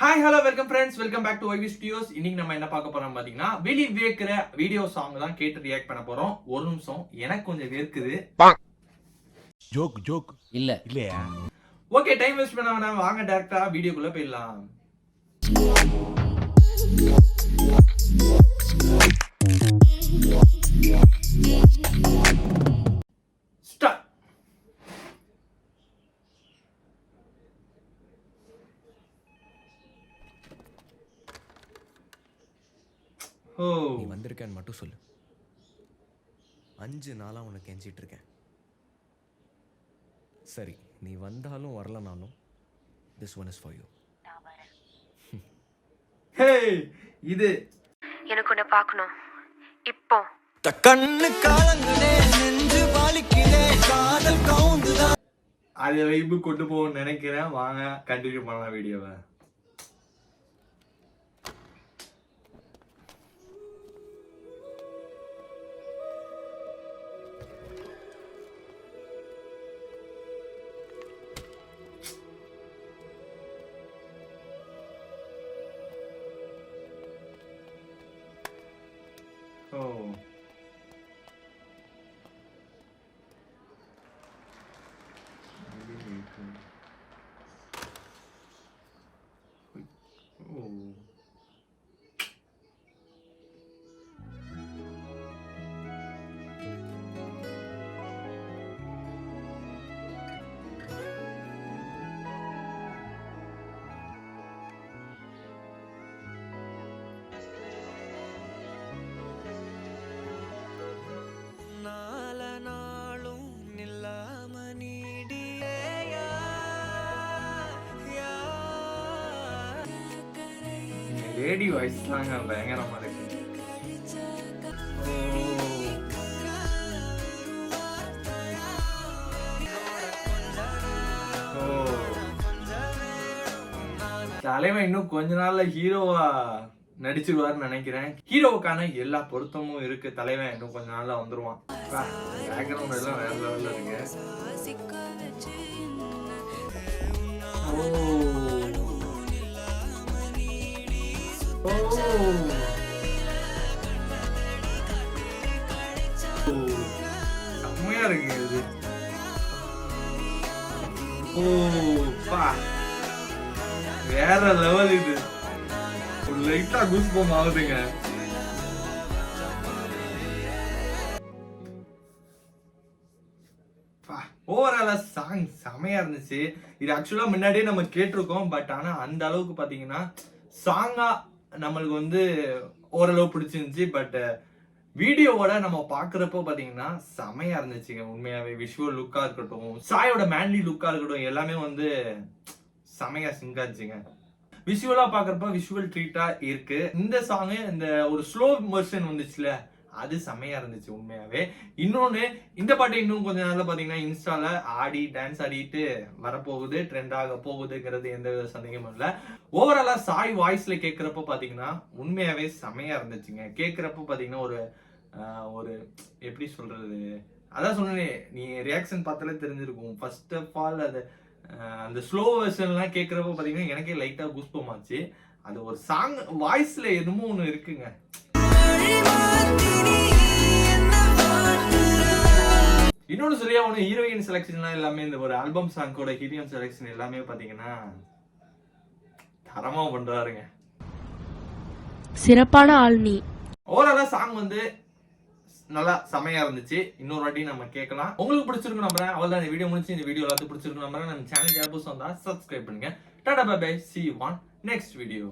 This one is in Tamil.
Hi hello welcome friends, welcome back to YV Studios. இன்னைக்கு நம்ம என்ன பார்க்க போறோம் பாத்தீங்கன்னா, வெளி வேர்க்கிற வீடியோ சாங் தான் கேட்டு ரியாக்ட் பண்ண போறோம். ஒரு நிமிஷம், எனக்கு கொஞ்சம் வேர்க்குது. ஜோக் இல்லையா? ஓகே, டைம் வேஸ்ட் பண்ண வேணாம், வாங்க டைரக்டா வீடியோக்குள்ள போயிடலாம். ஸ்டார்ட். நீ வந்திருக்கேன்னு மட்டும் சொல்லு. 5 நாளா உனக்கு கெஞ்சிட்டு இருக்கேன். சரி, நீ வந்தாலும் வரலனாலும் this one is for you. ஹே, இது எனக்கு உன்னை பார்க்கணும் இப்போ. கண்ணு காலங்களே நெஞ்சு பாலிக்கிலே காதல் கவுந்துதான். அதை வைப்பு கொண்டு போகணும்னு நினைக்கிறேன். வாங்க கண்டினியூ பண்ணலாம் வீடியோவை. Oh. Oh. லேடி வாய்ஸ் தாங்க பயங்கரமா இருக்கு. தலைவன் இன்னும் கொஞ்ச நாள்ல ஹீரோவா நடிச்சிருவாருன்னு நினைக்கிறேன். ஹீரோவுக்கான எல்லா பொருத்தமும் இருக்கு. தலைவன் இன்னும் கொஞ்ச நாள்ல வந்துருவான். பேக்ரவுண்ட் எல்லாம் வேற லெவல்ல இருக்கு. செம்மையா இருக்கு இது. வேற லெவல் இது. லைட்டா கூஸ் பம்ப் ஆகுதுங்க. ஓவராலா சாங் செமையா இருந்துச்சு. இது ஆக்சுவலா முன்னாடியே நம்ம கேட்டிருக்கோம். பட் ஆனா அந்த அளவுக்கு பாத்தீங்கன்னா சாங்கா நம்மளுக்கு வந்து ஓரளவு பிடிச்சிருந்துச்சு. பட் வீடியோவோட நம்ம பாக்குறப்போ பாத்தீங்கன்னா செமையா இருந்துச்சுங்க. உண்மையாவே விஷுவல் லுக்கா இருக்கட்டும், சாயோட மேன்லி லுக்கா இருக்கட்டும், எல்லாமே வந்து செமையா சிங்காச்சுங்க. விஷுவலா பாக்குறப்ப விஷுவல் ட்ரீட்டா இருக்கு. இந்த சாங் இந்த ஒரு ஸ்லோ வெர்ஷன் வந்துச்சுல, அது செமையா இருந்துச்சு உண்மையாவே. இன்னொன்னு, இந்த பாட்டு இன்னும் கொஞ்ச நாள்ல பாத்தீங்கன்னா இன்ஸ்டால ஆடி டான்ஸ் ஆடிட்டு வரப்போகுது, ட்ரெண்ட் ஆக போகுதுங்கிறது எந்த சந்தேகமும் இல்ல. ஓவராலா சாய் வாய்ஸ்ல கேட்கிறப்ப பாத்தீங்கன்னா உண்மையாவே செமையா இருந்துச்சுங்க. கேட்கிறப்ப பாத்தீங்கன்னா ஒரு எப்படி சொல்றது, அதான் சொன்னேன், நீ ரியாக்ஷன் பார்த்தாலே தெரிஞ்சிருக்கும். ஃபர்ஸ்ட் ஆஃப் ஆல் அது அந்த ஸ்லோ வெர்ஷன்லாம் கேட்கிறப்ப பாத்தீங்கன்னா எனக்கே லைட்டா கூஸ்பம் ஆச்சு. அது ஒரு சாங் வாய்ஸ்ல என்னமோ ஒண்ணு இருக்குங்க. இன்னொன்னு சரியா ஒண்ணு, ஹீரோயின் செலக்ஷன்லாம் எல்லாமே இந்த ஒரு ஆல்பம் சாங்கோட ஹீரோயின் செலக்ஷன் எல்லாமே பாத்தீங்கன்னா தரமா பண்றாருங்க. சிறப்பான ஆள் நீ. ஓவராலா சாங் வந்து நல்லா செமையா இருந்துச்சு. இன்னொரு வாட்டி நம்ம கேட்கலாம். உங்களுக்கு பிடிச்சிருக்கு நம்புறேன். அவ்வளவுதான், இந்த வீடியோ முடிச்சு. இந்த வீடியோ எல்லாத்துக்கும் பிடிச்சிருக்கு நம்புறேன். நம்ம சேனலுக்கு யாரும் புதுசா வந்தா சப்ஸ்கிரைப் பண்ணுங்க. Tata bye bye, see you on next video.